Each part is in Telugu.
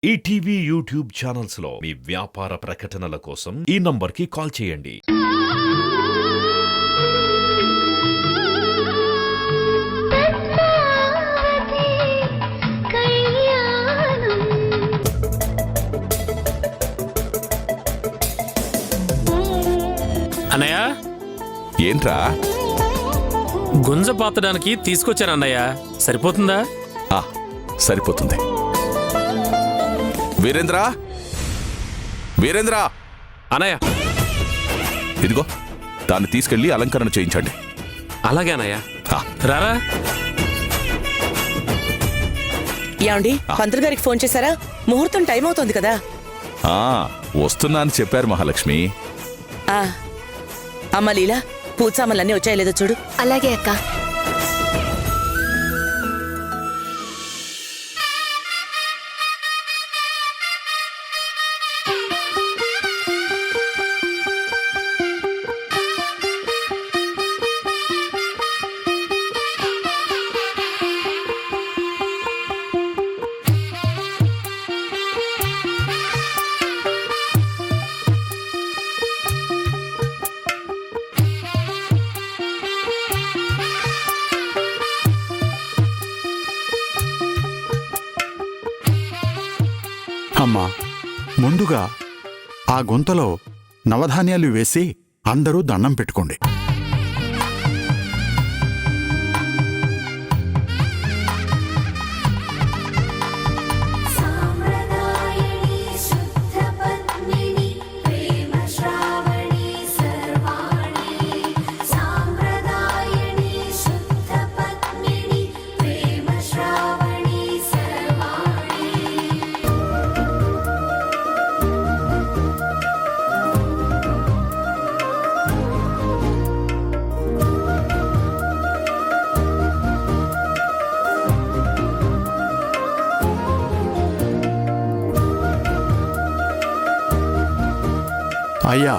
ఈటీవీ యూట్యూబ్ ఛానల్స్ లో మీ వ్యాపార ప్రకటనల కోసం ఈ నంబర్కి కాల్ చేయండి. అన్నయ్య, ఏంట్రా? గుంజ పాతడానికి తీసుకొచ్చాను అన్నయ్య. సరిపోతుందా? సరిపోతుంది. వీరేంద్ర, వీరేంద్ర! అన్నయ్య, ఇదిగో దాన్ని తీసుకెళ్లి అలంకరణ చేయించండి. అలాగే అన్నయ్య. రారా. యాండి, పంతులు గారికి ఫోన్ చేశారా? ముహూర్తం టైం అవుతోంది కదా. వస్తున్నా అని చెప్పారు మహాలక్ష్మి. అమ్మ లీలా, పూజ సామాన్లన్నీ వచ్చాయో లేదో చూడు. అలాగే అక్క. అమ్మా, ముందుగా ఆ గుంతలో నవధాన్యాలు వేసి అందరూ దండం పెట్టుకోండి. అయ్యా,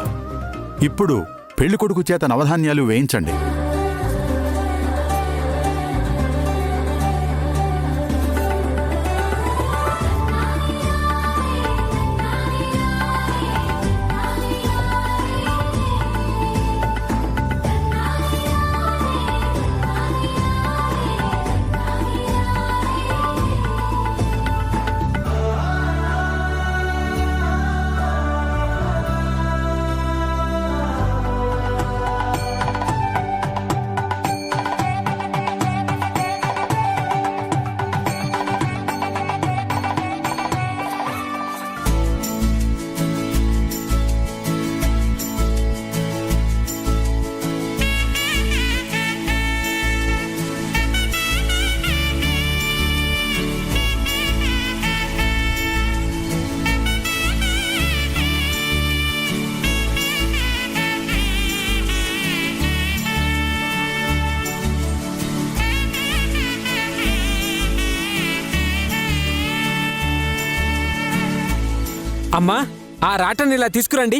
ఇప్పుడు పెళ్లికొడుకు చేత నవధాన్యాలు వేయించండి. అమ్మా, ఆ రాటని ఇలా తీసుకురండి.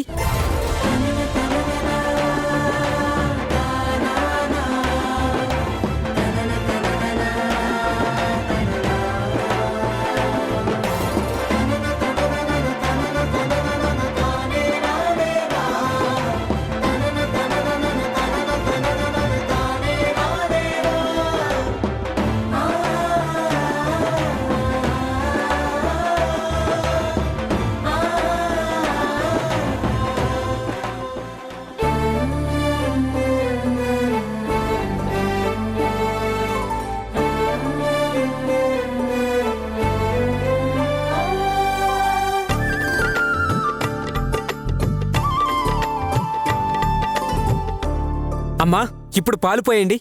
అమ్మా, ఇప్పుడు పాలు పోయండి.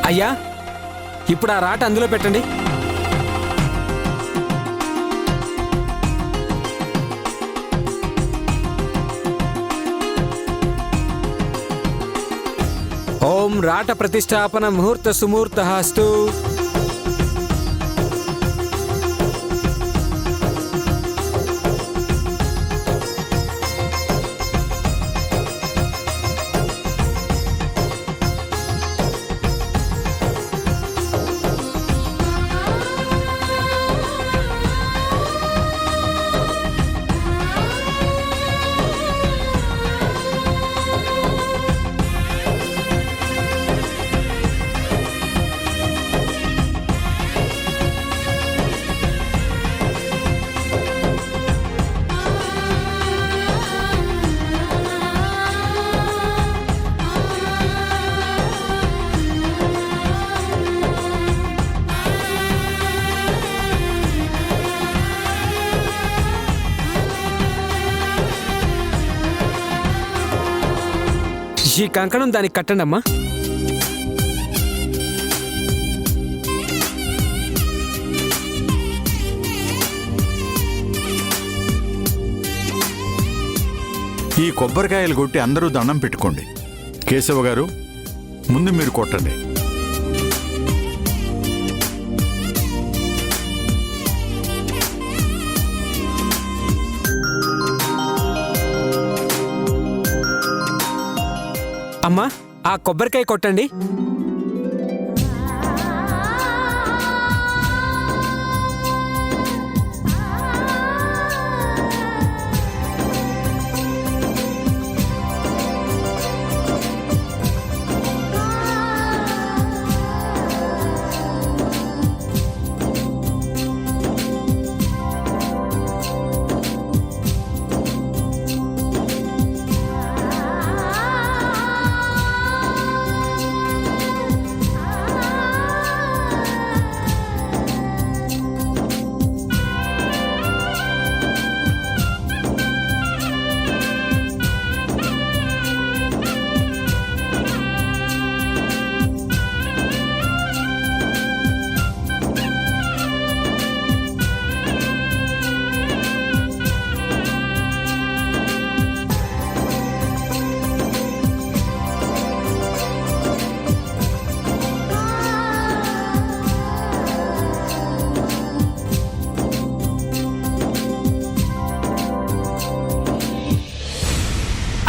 అయ్యా, ఇప్పుడు ఆ రాట అందులో పెట్టండి. ఓం ఓం రాట ప్రతిష్టాపన ముహూర్త సుముహూర్త అస్తు. ఈ కంకణం దానికి కట్టండి అమ్మా. ఈ కొబ్బరికాయలు కొట్టి అందరూ దండం పెట్టుకోండి. కేశవ గారు, ముందు మీరు కొట్టండి. అమ్మా, ఆ కొబ్బరికాయ కొట్టండి.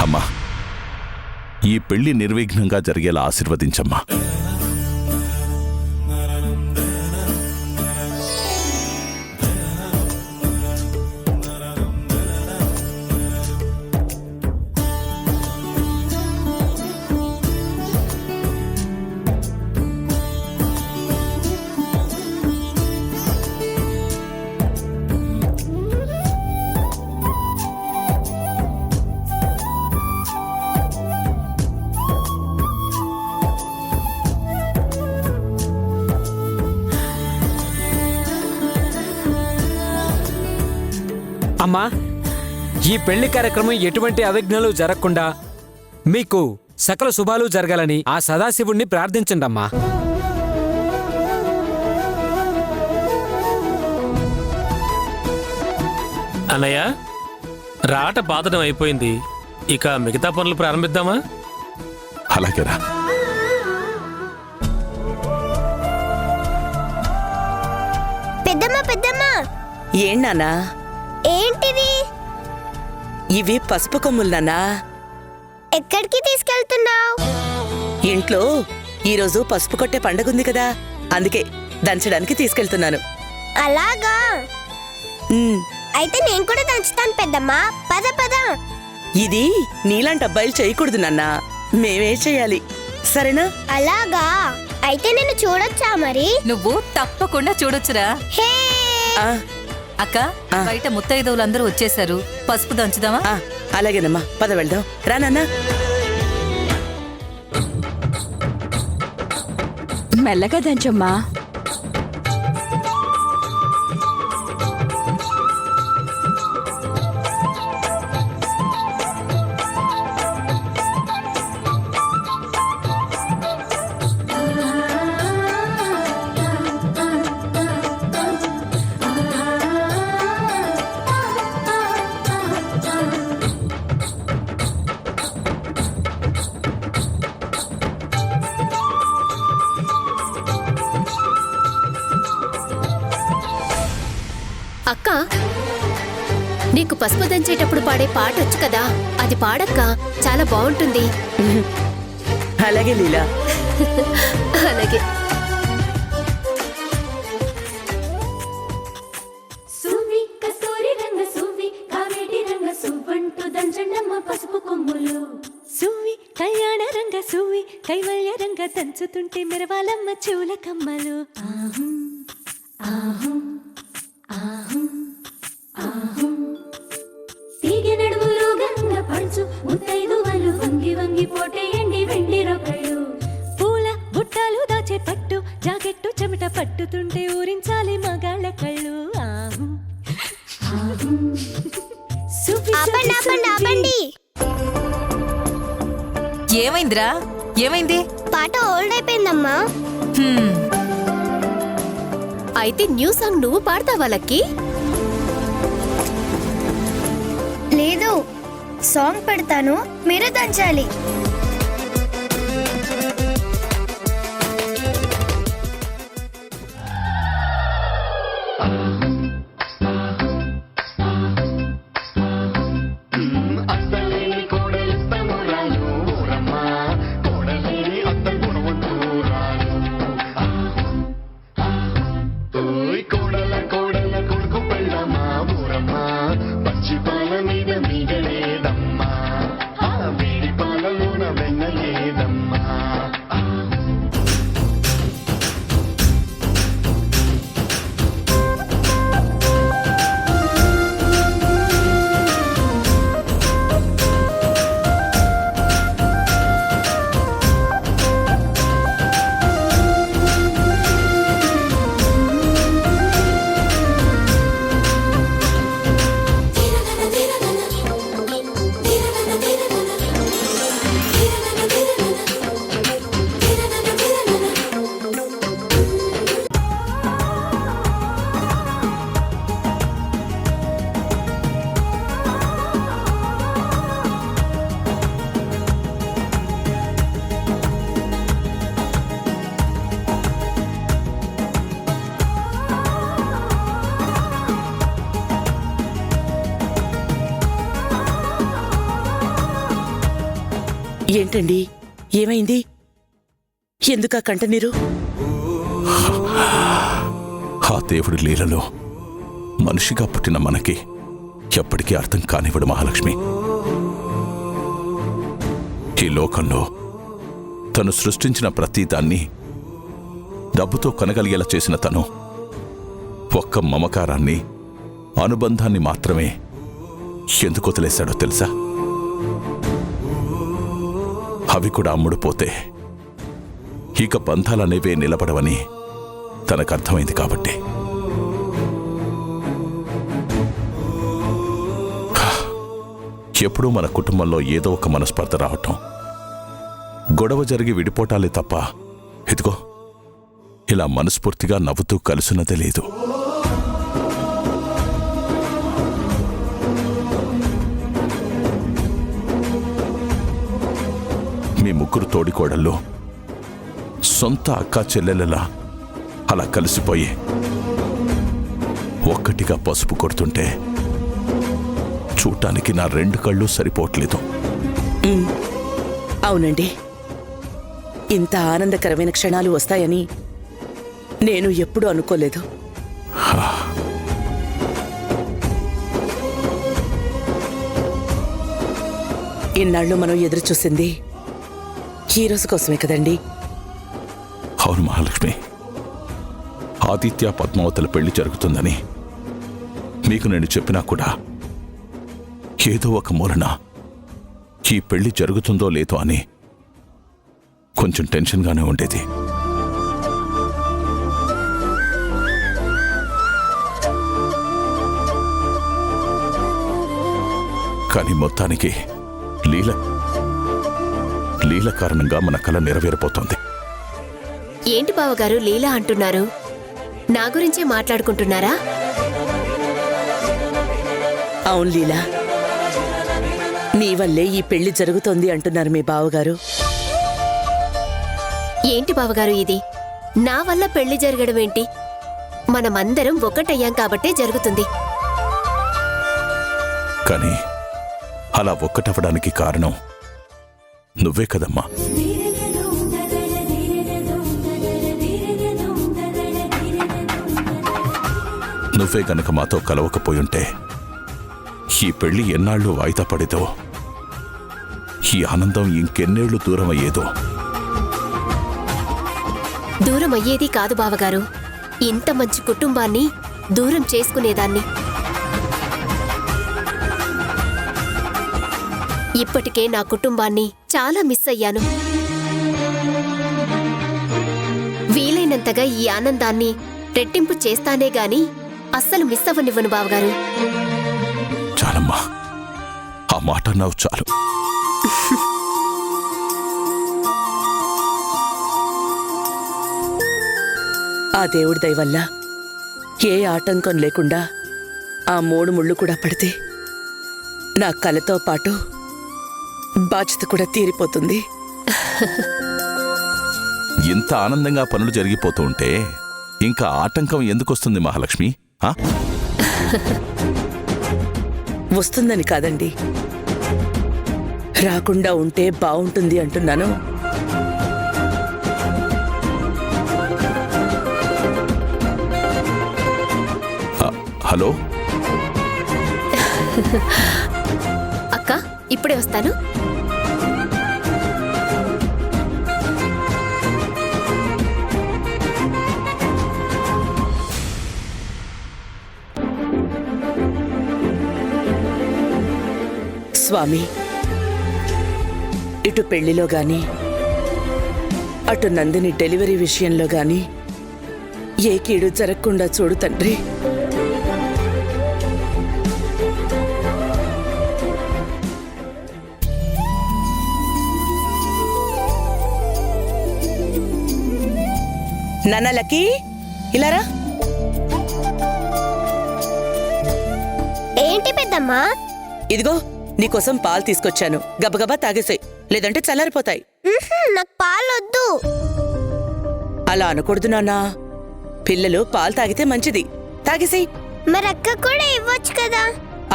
అమ్మా, ఈ పెళ్లి నిర్విఘ్నంగా జరిగేలా ఆశీర్వదించమ్మా. అమ్మా, ఈ పెళ్లి కార్యక్రమం ఎటువంటి అవిఘ్నాలు జరగకుండా మీకు సకల శుభాలు జరగాలని ఆ సదాశివుణ్ణి ప్రార్థించండి అమ్మా. అన్నయ్య, రాట పాతడం అయిపోయింది. ఇక మిగతా పనులు ప్రారంభిద్దామా? అలాగేరా. పెద్దమ్మా ఏంటన్నా? ఏంటిది? ఇవి పసుపు కొమ్ములు నాన్నా. ఎక్కడికి తీసుకెళ్తున్నావు? ఇంట్లో ఈరోజు పసుపు కొట్టే పండగుంది కదా, అందుకే దంచడానికి తీసుకెళ్తున్నాను. అలాగా? ఉమ్, అయితే నేను కూడా దంచుతాను పెద్దమ్మా. పద పద. ఇది నీలాంటి అబ్బాయిలు చేయకూడదు నాన్నా, మేమే చేయాలి, సరేనా? అలాగా? అయితే నేను చూడొచ్చా మరి? నువ్వు తప్పకుండా చూడొచ్చురా. హే, ఆ, అక్క, బయట ముత్తైదవులందరూ వచ్చేసారు. పసుపు దంచుదామా? ఆ, అలాగేనమ్మా, పద వెళ్దాం. రా నాన్నా. మెల్లగా దంచమ్మా. అక్క నీకు పసుపు దంచేటప్పుడు పాడే పాట వచ్చు కదా, అది పాడక్క, చాలా బాగుంటుంది. అలాగే లీలా. అలాగే. సువ్వి కస్తూరి రంగ సువ్వి కావేటి రంగ సువ్వంటూ దంచండమ్మ పసుపు కొమ్ములు. సువ్వి కళ్యాణ రంగ సువ్వి కైవల్య రంగ దంచుతుంటే మెరవాలమ్మ చెవుల కమ్మలు. తీగె నడుములు గంగ పంచు ముత్తైదువలు వంగి వంగి పోటేయండి వెండి రొకళ్ళు. పూల బుట్టాలు దాచే పట్టు జాకెట్టు చెమట పట్టుతుంటే ఊరించాలి మగాళ్ళ కళ్ళు. ఆపండి ఆపండి ఆపండి. ఏమైందిరా? ఏమైంది? పాట ఓల్డ్ అయిపోయిందమ్మా. అయితే న్యూ సాంగ్ నువ్వు పాడతావా లక్కీ? లేదు, సాంగ్ పెడతాను, మీరు దంచాలి. ఏంటండి, ఏమైంది? ఎందుకా కంటనీరు? ఆ దేవుడి లీలలో మనిషిగా పుట్టిన మనకి ఎప్పటికీ అర్థం కానివ్వడు మహాలక్ష్మి. ఈ లోకంలో తను సృష్టించిన ప్రతి దాన్ని డబ్బుతో కొనగలిగేలా చేసిన తను ఒక్క మమకారాన్ని, అనుబంధాన్ని మాత్రమే ఎందుకు వదిలేశాడో తెలుసా? అవి కూడా అమ్ముడుపోతే ఇక బంధాలనేవే నిలబడవని తనకు అర్థమైంది కాబట్టి. ఎప్పుడూ మన కుటుంబంలో ఏదో ఒక మనస్పర్ధ రావటం, గొడవ జరిగి విడిపోటాలే తప్ప ఇదిగో ఇలా మనస్ఫూర్తిగా నవ్వుతూ కలుసున్నదే లేదు. మీ ముగ్గురు తోడికోడళ్ళు సొంత అక్క చెల్లెలలా అలా కలిసిపోయి ఒక్కటిగా పసుపు కొడుతుంటే చూడటానికి నా రెండు కళ్ళు సరిపోవట్లేదు. అవునండి, ఇంత ఆనందకరమైన క్షణాలు వస్తాయని నేను ఎప్పుడూ అనుకోలేదు. ఇన్నాళ్ళు మనం ఎదురు చూసింది ఈ రోజు కోసమే కదండి. అవును మహాలక్ష్మి, ఆదిత్య పద్మావతుల పెళ్లి జరుగుతుందని మీకు నేను చెప్పినా కూడా ఏదో ఒక మూలన ఈ పెళ్లి జరుగుతుందో లేదో అని కొంచెం టెన్షన్గానే ఉండేది. కానీ మొత్తానికి లీల కారణంగా మన కల నెరవేరిపోతుంది. ఏంటి బావగారు లీలా అంటున్నారు? నా గురించే మాట్లాడుకుంటున్నారా? అవును లీలా, నీ వల్లే ఈ పెళ్లి జరుగుతోంది అంటున్నారు మీ బావగారు. ఏంటి బావగారు ఇది? నా వల్ల పెళ్లి జరగడం ఏంటి? మనమందరం ఒకటయ్యాం కాబట్టే జరుగుతుంది. కానీ అలా ఒక్కటవ్వడానికి కారణం నువ్వే కదమ్మా. నువ్వే గనక మాతో కలవకపోయుంటే ఈ పెళ్లి ఎన్నాళ్ళు వాయిదా పడేదో, ఈ ఆనందం ఇంకెన్నేళ్లు దూరం అయ్యేదో. దూరం అయ్యేది కాదు బావగారు, ఇంత మంచి కుటుంబాన్ని దూరం చేసుకునేదాన్ని. ఇప్పటికే నా కుటుంబాన్ని చాలా మిస్ అయ్యాను. వీలైనంతగా ఈ ఆనందాన్ని రెట్టింపు చేస్తానే గాని అస్సలు మిస్ అవ్వనివ్వను బావగారు. చాలమ్మా, ఆ మాట అన్నావు చాలు. ఆ దేవుడి దయ వల్ల ఏ ఆటంకం లేకుండా ఆ 3 ముళ్ళు కూడా పడితే నా కలతో పాటు బాధ్యత కూడా తీరిపోతుంది. ఇంత ఆనందంగా పనులు జరిగిపోతూ ఉంటే ఇంకా ఆటంకం ఎందుకొస్తుంది మహాలక్ష్మి? వస్తుందని కాదండి, రాకుండా ఉంటే బావుంటుంది అంటున్నాను. హలో అక్క, ఇప్పుడే వస్తాను. స్వామి, ఇటు పెళ్లిలో గాని అటు నందిని డెలివరీ విషయంలో గాని ఏ కీడు జరగకుండా చూడు తండ్రి. నాన్నలకి ఇలారా. ఏంటి పెద్దమ్మా? ఇదిగో నీకోసం పాలు తీసుకొచ్చాను, గబగబా తాగేసాయి, లేదంటే చల్లారిపోతాయి. నాకు పాలొద్దు. అలా అనకూడదు నాన్నా, పిల్లలు పాలు తాగితే మంచిది, తాగేసాయి. మరి అక్క కూడా ఇవ్వచ్చు కదా.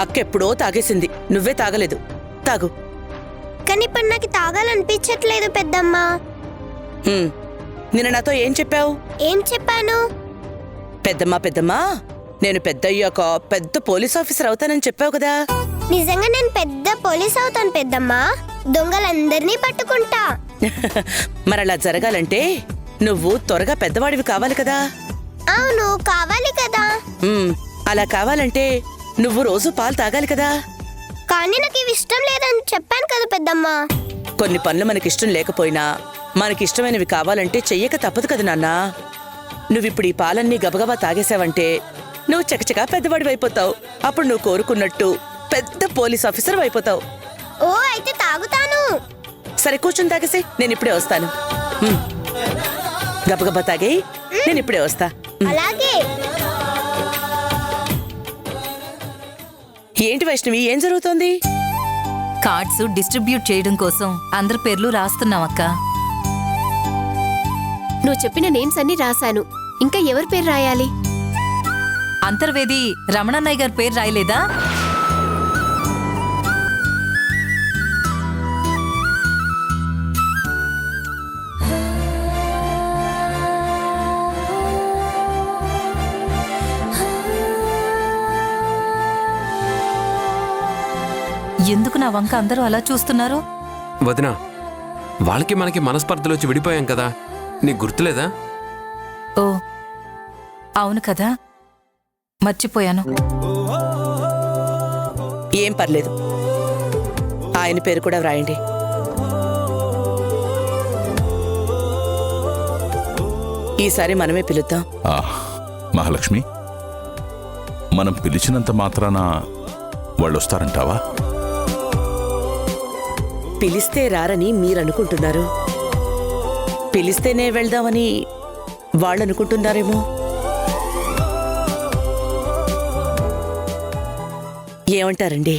అక్కెప్పుడో తాగేసింది, నువ్వే తాగలేదు, తాగు. కానీ ఇప్పుడు నాకు తాగాలనిపించట్లేదు పెద్దమ్మా. నిన్న నాతో ఏం చెప్పావు? ఏం చెప్పాను? పెద్దమ్మా నేను పెద్దయ్యాక పెద్ద పోలీస్ ఆఫీసర్ అవుతానని చెప్పావు కదా. నిజంగా నేను పెద్ద పోలీస్ అవుతాను పెద్దమ్మా. దొంగలందరినీ పట్టుకుంటా. మరలా జరగాలంటే నువ్వు త్వరగా పెద్దవాడివి కావాలి కదా. అవును, కావాలి కదా. అలా కావాలంటే నువ్వు రోజు పాలు తాగాలి కదా. కానీ నాకు ఇవి ఇష్టం లేదని చెప్పాను కదా పెద్దమ్మా. కొన్ని పనులు మనకిష్టం లేకపోయినా మనకిష్టమైనవి కావాలంటే చెయ్యక తప్పదు కదా నాన్నా. నువ్విప్పుడు ఈ పాలన్నీ గబగబా తాగేశావంటే నువ్వు చకచకా పెద్దవాడివైపోతావు. అప్పుడు నువ్వు కోరుకున్నట్టు పెద్ద పోలీస్ ఆఫీసర్ అయిపోతావు. ఓ, అయితే తాగుతాను. సరే, కూర్చుని తాగేసి, నేను ఇప్పుడే వస్తాను. గబగబా తాగే, నేను ఇప్పుడే వస్తా. అలాగే. ఏంటి వైష్ణవి, ఏం జరుగుతోంది? కార్డ్స్ డిస్ట్రిబ్యూట్ చేయడం కోసం అందరి పేర్లు రాస్తున్నాం అక్క. నువ్వు చెప్పిన నేమ్స్ అన్ని రాశాను. ఇంకా ఎవరి పేరు రాయాలి? అంతర్వేది రమణన్నయ్య గారి పేరు రాయలేదా? ఎందుకు నా వంక అందరూ అలా చూస్తున్నారు? వదినా, వాళ్ళకి మనకి మనస్పర్ధలు వచ్చి విడిపోయాం కదా, నీకు గుర్తులేదా? ఓ అవును కదా, మర్చిపోయాను. ఏం పర్లేదు, ఆయన పేరు కూడా వ్రాయండి. ఈసారి మనమే పిలుద్దాం. మహాలక్ష్మి, మనం పిలిచినంత మాత్రాన వాళ్ళు వస్తారంటావా? పిలిస్తే రారని మీరనుకుంటున్నారు, పిలిస్తేనే వెళ్దామని వాళ్ళనుకుంటున్నారేమో. ఏమంటారండి?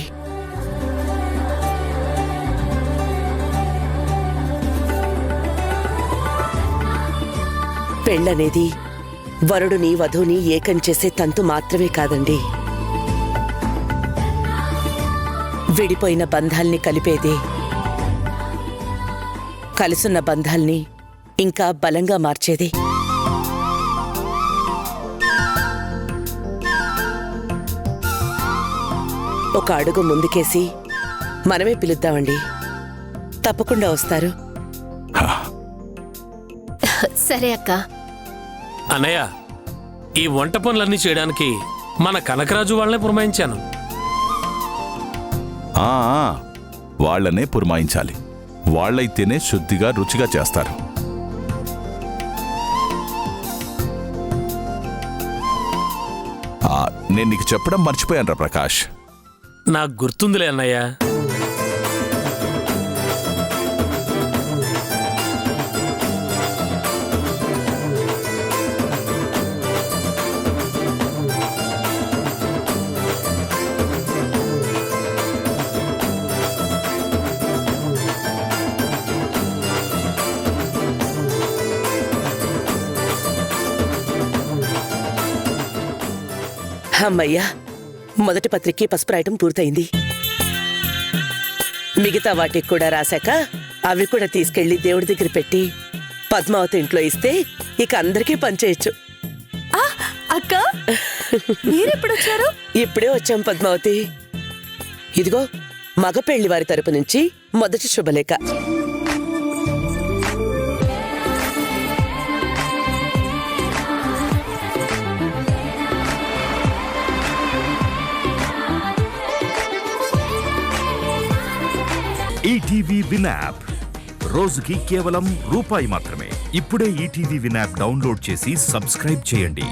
పెళ్ళనేది వరుడుని వధువుని ఏకం చేసే తంతు మాత్రమే కాదండి, విడిపోయిన బంధాల్ని కలిపేది, కలిసున్న బంధాల్ని ఇంకా బలంగా మార్చేది. ఒక అడుగు ముందుకేసి మనమే పిలుద్దామండి, తప్పకుండా వస్తారు. సరే అక్క. అన్నయ్య, ఈ వంట పనులన్నీ చేయడానికి మన కనకరాజు వాళ్ళనే పురమాయించాను. ఆ, వాళ్లనే పురమాయించాలి. వాళ్ళైతేనే శుద్ధిగా రుచిగా చేస్తారు. నేను నీకు చెప్పడం మర్చిపోయానురా ప్రకాష్. నాకు గుర్తుందిలే అన్నయ్య. అమ్మయ్యా, మొదటి పత్రిక పసుపు రాయటం పూర్తయింది. మిగతా వాటికి కూడా రాశాక అవి కూడా తీసుకెళ్లి దేవుడి దగ్గర పెట్టి పద్మావతి ఇంట్లో ఇస్తే ఇక అందరికీ పనిచేయచ్చు. అక్క మీరెప్పుడు వచ్చారు? ఇప్పుడే వచ్చాం పద్మావతి. ఇదిగో మగ పెళ్లి వారి తరపు నుంచి మొదటి శుభలేఖ. ఈటీవీ విన్ యాప్ రోజుకి కేవలం రూపాయి మాత్రమే. ఇప్పుడే ఈటీవీ విన్ యాప్ డౌన్లోడ్ చేసి సబ్స్క్రైబ్ చేయండి.